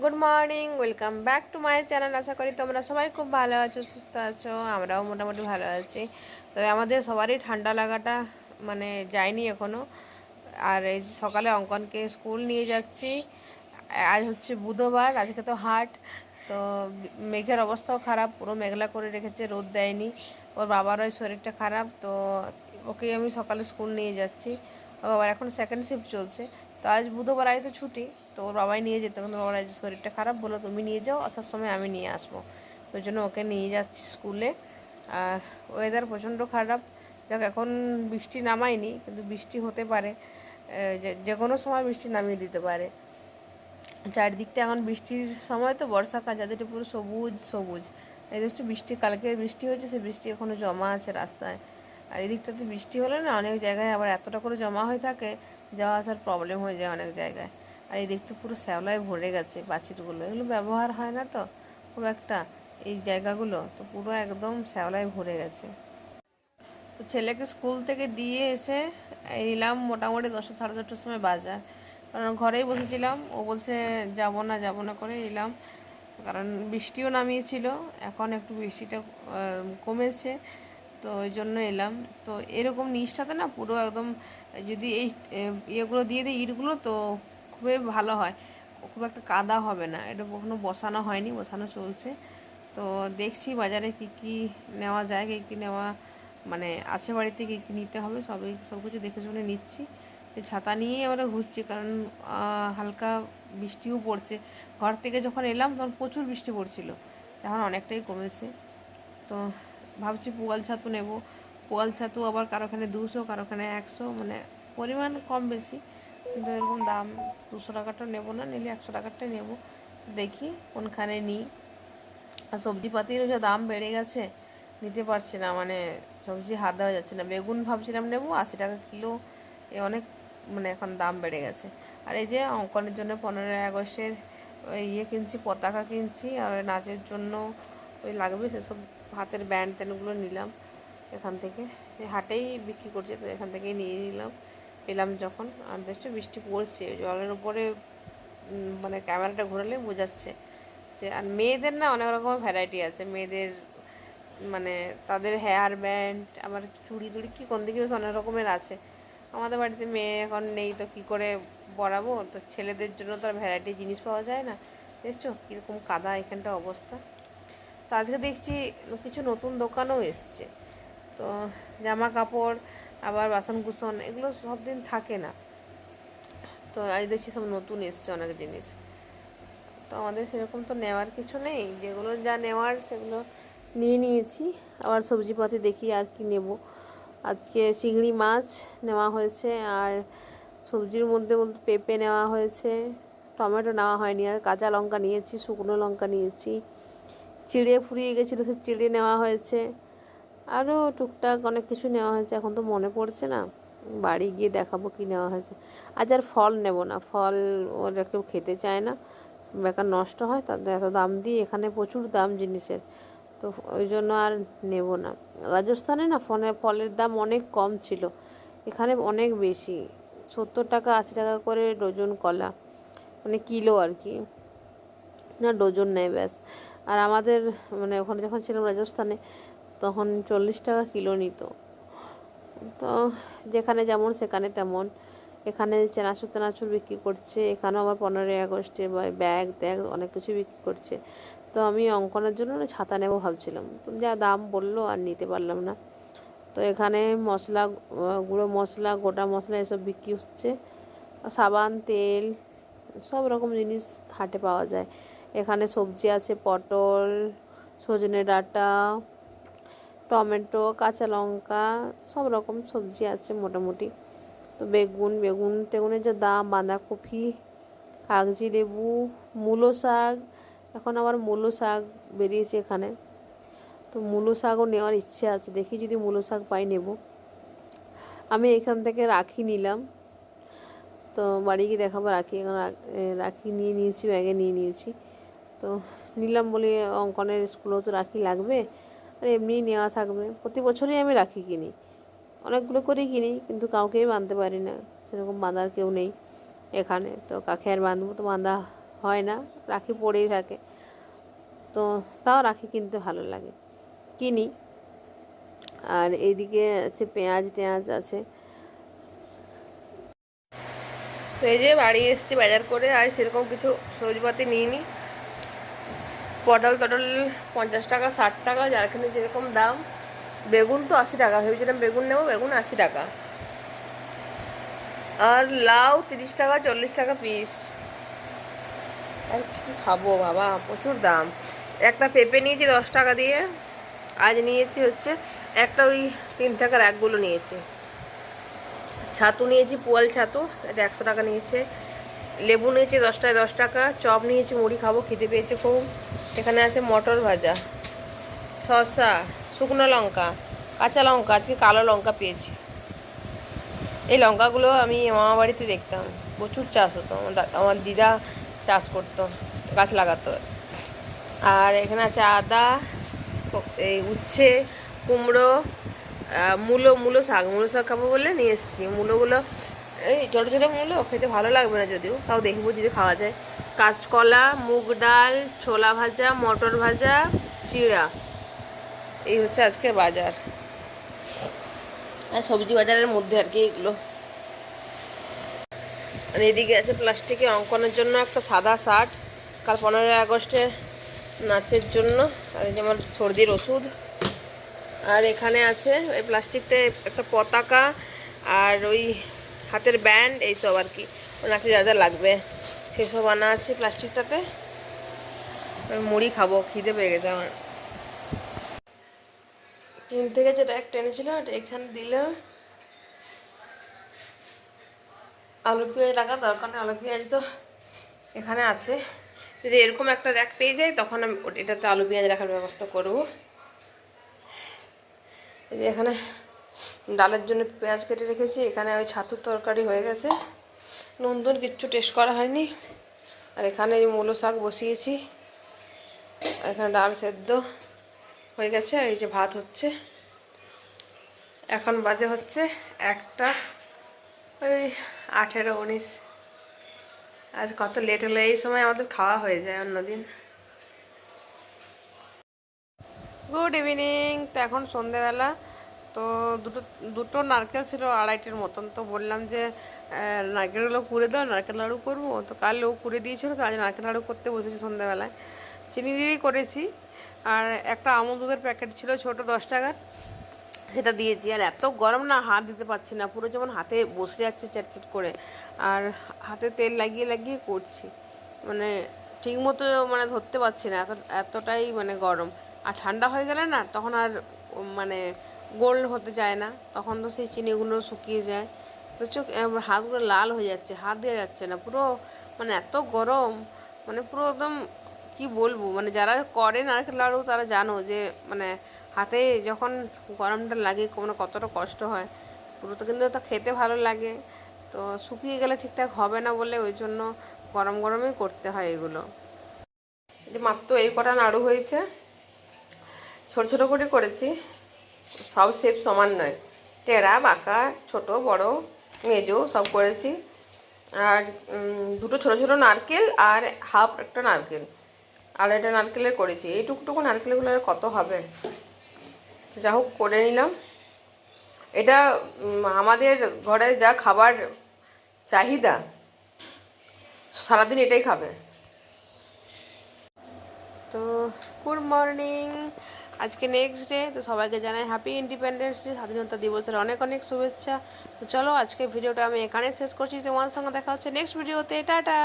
Good morning, welcome back to my channel. আশা করি তোমরা সবাই খুব ভালো আছো, সুস্থ আছো। আমরাও মোটামুটি ভালো আছি। তবে আমাদের সবারই ঠান্ডা লাগাটা মানে যায়নি এখনও। আর এই যে সকালে অঙ্কনকে স্কুল নিয়ে যাচ্ছি। আজ হচ্ছে বুধবার, আজকে তো হাট। তো মেঘের অবস্থাও খারাপ, পুরো মেঘলা করে রেখেছে, রোদ দেয়নি। ওর বাবারও শরীরটা খারাপ, তো ওকে আমি সকালে স্কুল নিয়ে যাচ্ছি। ওর বাবার এখন সেকেন্ড শিফট চলছে। তো আজ বুধবার, আজ তো ছুটি। তো ওর বাবাই নিয়ে যেত, কিন্তু ওর বাবার আজ শরীরটা খারাপ, বলো তুমি নিয়ে যাও, আসার সময় আমি নিয়ে আসবো। ওই জন্য ওকে নিয়ে যাচ্ছি স্কুলে। আর ওয়েদার প্রচণ্ড খারাপ। দেখ, এখন বৃষ্টি নামায়নি, কিন্তু বৃষ্টি হতে পারে, যে কোনো সময় বৃষ্টি নামিয়ে দিতে পারে। চারিদিকটা এখন বৃষ্টির সময়, তো বর্ষাকাল, যাদের পুরো সবুজ সবুজ। এই দেখছো বৃষ্টি, কালকে বৃষ্টি হয়েছে, সে বৃষ্টি এখনও জমা আছে রাস্তায়। আর এই দিকটাতে বৃষ্টি হলে না, অনেক জায়গায় আবার এতটা করে জমা হয়ে থাকে, যাওয়া আসার প্রবলেম হয়ে যায় অনেক জায়গায়। আর এই দিকটা পুরো শ্যাওলায় ভরে গেছে, পাঁচিরগুলো এগুলো ব্যবহার হয় না তো খুব একটা, এই জায়গাগুলো তো পুরো একদম শ্যাওলায় ভরে গেছে। তো ছেলেকে স্কুল থেকে দিয়ে এসে এলাম মোটামুটি 10টা সাড়ে 10টার সময় বাজার। কারণ ঘরেই বসেছিলাম, ও বলছে যাব না করে এলাম। কারণ বৃষ্টিও নামিয়েছিল, এখন একটু বৃষ্টিটা কমেছে, তো ওই জন্য এলাম। তো এরকম নিচটাতে না পুরো একদম, যদি এই ইয়েগুলো দিয়ে দিই, ইটগুলো, তো খুবই ভালো হয়, খুব একটা কাদা হবে না। এটা কখনো বসানো হয়নি, বসানো চলছে। তো দেখছি বাজারে কি কি নেওয়া যায়, কী কী নেওয়া মানে আছে বাড়িতে, কী কী নিতে হবে, সব কিছু দেখে শুনে নিচ্ছি। এই ছাতা নিয়েই আমরা ঘুরছি, কারণ হালকা বৃষ্টিও পড়ছে। ঘর থেকে যখন এলাম তখন প্রচুর বৃষ্টি পড়ছিল, এখন অনেকটাই কমেছে। তো ভাবছি পোয়াল ছাতু নেব। পোয়াল ছাতু আবার কারোখানে 200, কারোখানে 100, মানে পরিমাণ কম বেশি, কিন্তু এরকম দাম। 200 টাকাটা নেবো না, নিলে 100 টাকারটাই নেবো। দেখি কোনখানে নিই। আর সবজিপাতিরও যা দাম বেড়ে গেছে, নিতে পারছি না, মানে সবজি হাত দেওয়া যাচ্ছে না। বেগুন ভাবছিলাম নেবো, 80 টাকা কিলো। এ অনেক, মানে এখন দাম বেড়ে গেছে। আর এই যে অঙ্কনের জন্য 15ই আগস্টের ওই ইয়ে কিনছি, পতাকা কিনছি, আর নাচের জন্য ওই লাগবে সেসব হাতের ব্যান্ড ট্যান্ডগুলো নিলাম এখান থেকে। হাটেই বিক্রি করছে, তো এখান থেকেই নিয়ে নিলাম, পেলাম যখন। আর দেখছো বৃষ্টি পড়ছে, জলের উপরে মানে ক্যামেরাটা ঘোরালে বোঝাচ্ছে যে। আর মেয়েদের না অনেক রকমের ভ্যারাইটি আছে মেয়েদের, মানে তাদের হেয়ার ব্যান্ড, আবার চুড়ি টুড়ি কী কোন দিকে অনেক রকমের আছে। আমাদের বাড়িতে মেয়ে এখন নেই, তো কী করে পরাবো? তো ছেলেদের জন্য তো আর ভ্যারাইটি জিনিস পাওয়া যায় না। দেখছো কীরকম কাদা এখানটা অবস্থা। তো আজকে দেখছি কিছু নতুন দোকানও এসছে। তো জামা কাপড়, আবার বাসন কুসন, এগুলো সব দিন থাকে না। তো আজ দেখছি সব নতুন এসছে অনেক জিনিস। তো আমাদের সেরকম তো নেওয়ার কিছু নেই, যেগুলো যা নেওয়ার সেগুলো নিয়ে নিয়েছি। আবার সবজিপাতি দেখি আর কি নেব। আজকে চিংড়ি মাছ নেওয়া হয়েছে, আর সবজির মধ্যে বলতে পেঁপে নেওয়া হয়েছে, টমেটো নেওয়া হয়নি, আর কাঁচা লঙ্কা নিয়েছি, শুকনো লঙ্কা নিয়েছি। চিড়ে ফুরিয়ে গেছিলো, সে চিড়ে নেওয়া হয়েছে। আরও টুকটাক অনেক কিছু নেওয়া হয়েছে, এখন তো মনে পড়ছে না, বাড়ি গিয়ে দেখাবো কি নেওয়া হয়েছে। আজ আর ফল নেব না, ফল ওরা কেউ খেতে চায় না, বেকার নষ্ট হয়, তাদের এত দাম দিয়ে, এখানে প্রচুর দাম জিনিসের, তো ওই জন্য আর নেব না। রাজস্থানে না ফলের দাম অনেক কম ছিল, এখানে অনেক বেশি, 70 টাকা 80 টাকা করে ডজন কলা, মানে কিলো আর কি, না ডজন নেয় ব্যাস। আর আমাদের মানে ওখানে যখন ছিলাম রাজস্থানে, তখন 40 টাকা কিলো নিত। তো যেখানে যেমন সেখানে তেমন। এখানে চেনাচুর তেনাচুর বিক্রি করছে, এখানেও আবার 15ই আগস্টে ব্যাগ ট্যাগ অনেক কিছু বিক্রি করছে। তো আমি অঙ্কনের জন্য না ছাতা নেব ভাবছিলাম, তো যা দাম বললো আর নিতে পারলাম না। তো এখানে মশলা, গুঁড়ো মশলা, গোটা মশলা এসব বিক্রি হচ্ছে, সাবান, তেল, সব রকম জিনিস হাটে পাওয়া যায়। এখানে সবজি আছে, পটল, সজনে ডাঁটা, টমেটো, কাঁচা লঙ্কা, সব রকম সবজি আছে মোটামুটি। তো বেগুনের যা দাম, বাঁধাকপি, কাগজি লেবু, মূলো শাক, এখন আবার মূলো শাক বেরিয়েছে এখানে, তো মূলো শাকও নেওয়ার ইচ্ছে আছে, দেখি যদি মূলো শাক পাই নেব। আমি এখান থেকে রাখি নিলাম, তো বাড়ি গিয়ে দেখাবো রাখি। এখন রাখি নিয়ে নিয়েছি, ব্যাগে নিয়ে নিয়েছি। তো নিলাম বলে, অঙ্কনের স্কুলেও তো রাখি লাগবে, আর এমনিই নেওয়া থাকবে। প্রতি বছরই আমি রাখি কিনি, অনেকগুলো করেই কিনি, কিন্তু কাউকেই বাঁধতে পারি না, সেরকম বাঁধার কেউ নেই এখানে, তো কাকে আর বাঁধবো, তো বাঁধা হয় না, রাখি পড়েই থাকে। তো তাও রাখি কিনতে ভালো লাগে, কিনি। আর এইদিকে আছে পেঁয়াজ টেঁয়াজ আছে। তো এই যে বাড়ি এসেছি বাজার করে, আর সেরকম কিছু সবজিপাতি নিইনি। পটল টটল 50 টাকা 60 টাকা, যারখানে যেরকম দাম। বেগুন তো 80 টাকা, ভেবেছিলাম বেগুন নেবো, বেগুন 80 টাকা। আর লাউ 30 টাকা 40 টাকা পিস। আর কি খাবো বাবা, প্রচুর দাম। একটা পেঁপে নিয়েছি 10 টাকা দিয়ে। আজ নিয়েছি হচ্ছে একটা ওই 3 টাকার একগুলো নিয়েছি। ছাতু নিয়েছি, পোয়াল ছাতু, এটা 100 টাকা নিয়েছে। লেবু নিয়েছি 10টায় 10 টাকা। চপ নিয়েছি, মুড়ি খাবো, খিদে পেয়েছে খুব। এখানে আছে মটর ভাজা, শসা, শুকনো লঙ্কা, কাঁচা লঙ্কা, আজকে কালো লঙ্কা পেয়েছি। এই লঙ্কাগুলো আমি মামা বাড়িতে দেখতাম, প্রচুর চাষ হতো। আমার দিদা চাষ করতো, গাছ লাগাতো। আর এখানে আছে আদা, এই উচ্ছে, কুমড়ো, মূলো শাক খাবো বলে নিয়ে এসেছি। মূলোগুলো এই ছোটো ছোটো মূলো, খেতে ভালো লাগবে না যদিও, তাও দেখবো যদি খাওয়া যায়। কাঁচকলা, মুগ ডাল, ছোলা ভাজা, মটর ভাজা, চিড়া। এই হচ্ছে আজকের বাজার। আর সবজি বাজারের মধ্যে আর কি এগুলো। আর এদিকে আছে প্লাস্টিকে অঙ্কনের জন্য একটা সাদা শার্ট, কাল 15ই আগস্টে নাচের জন্য। আর এই যে আমার সর্দির ওষুধ। আর এখানে আছে ওই প্লাস্টিকতে একটা পতাকা, আর ওই হাতের ব্যান্ড, এইসব আর কি নাচে যা যা লাগবে সেসব আনা আছে প্লাস্টিকটাতে। মুড়ি খাবো, খিদে পেয়ে গেছে আমার। 3 থেকে যেটা একটা এনেছিল এখানে দিলে আলু পেঁয়াজ রাখা দরকার নেই, আলু পেঁয়াজ তো এখানে আছে। যদি এরকম একটা র্যাক পেয়ে যাই তখন আমি এটাতে আলু পেঁয়াজ রাখার ব্যবস্থা করবো। এই যে এখানে ডালের জন্য পেঁয়াজ কেটে রেখেছি। এখানে ওই ছাতুর তরকারি হয়ে গেছে, নুন কিচ্ছু টেস্ট করা হয়নি। আর এখানে এই মূলো শাক বসিয়েছি। এখানে ডাল সেদ্ধ হয়ে গেছে, আর এই যে ভাত হচ্ছে। এখন বাজে হচ্ছে 1টা ওই 18-19। আজ কত লেট হলো, এই সময় আমাদের খাওয়া হয়ে যায় অন্যদিন। Good evening. তো এখন সন্ধেবেলা। তো দুটো নারকেল ছিল 2.5-এর মতন। তো বললাম যে নারকেলগুলো কুড়ে দাও, নারকেল লাড়ু করবো। তো কাল ও কুড়ে দিয়েছিল, তো আজ নারকেল লাড়ু করতে বসেছি সন্ধ্যাবেলায়। চিনি দিয়েই করেছি। আর একটা আমুল দুধের প্যাকেট ছিল ছোট 10 টাকার, সেটা দিয়েছি। আর এত গরম না, হাত দিতে পারছি না, পুরো যেমন হাতে বসে যাচ্ছে চ্যাটচ্যাট করে। আর হাতে তেল লাগিয়ে লাগিয়ে করছি, মানে ঠিক মতো মানে ধরতে পারছি না, এতটাই মানে গরম। আর ঠান্ডা হয়ে গেলে না তখন আর মানে গোল হতে চায় না, তখন তো সেই চিনিগুলো শুকিয়ে যায়। তো হাতগুলো লাল হয়ে যাচ্ছে, হাত দেওয়া যাচ্ছে না, পুরো মানে এত গরম, মানে পুরো একদম কি বলবো। মানে যারা করে নারকেল লাড়ু তারা জানো যে মানে হাতে যখন গরমটা লাগে কোনো কতটা কষ্ট হয়। পুরো তো কিন্তু তা খেতে ভালো লাগে, তো শুকিয়ে গেলে ঠিকঠাক হবে না বলে ওই জন্য গরম গরমই করতে হয় এগুলো। যে মাত্র এই কটা নাড়ু হয়েছে, ছোট ছোট করে করেছি, সব শেপ সমান নয়, টেরা বাঁকা ছোট বড় মেজো সব করেছি। আর দুটো ছোট ছোট নারকেল আর হাফ একটা নারকেল, 2.5টা নারকেলের করেছি। এই টুকটুকু নারকেলগুলো কত হবে, যা হোক করে নিলাম। এটা আমাদের ঘরে যা খাবার চাহিদা, সারাদিন এটাই খাবে। তো গুড মর্নিং, আজকে নেক্সট ডে। তো সবাইকে জানাই হ্যাপি ইন্ডিপেন্ডেন্স ডে, স্বাধীনতা দিবসের অনেক অনেক শুভেচ্ছা। তো চলো আজকে ভিডিওটা আমি এখানে শেষ করছি। তোমার সঙ্গে দেখা হচ্ছে নেক্সট ভিডিওতে। টাটা।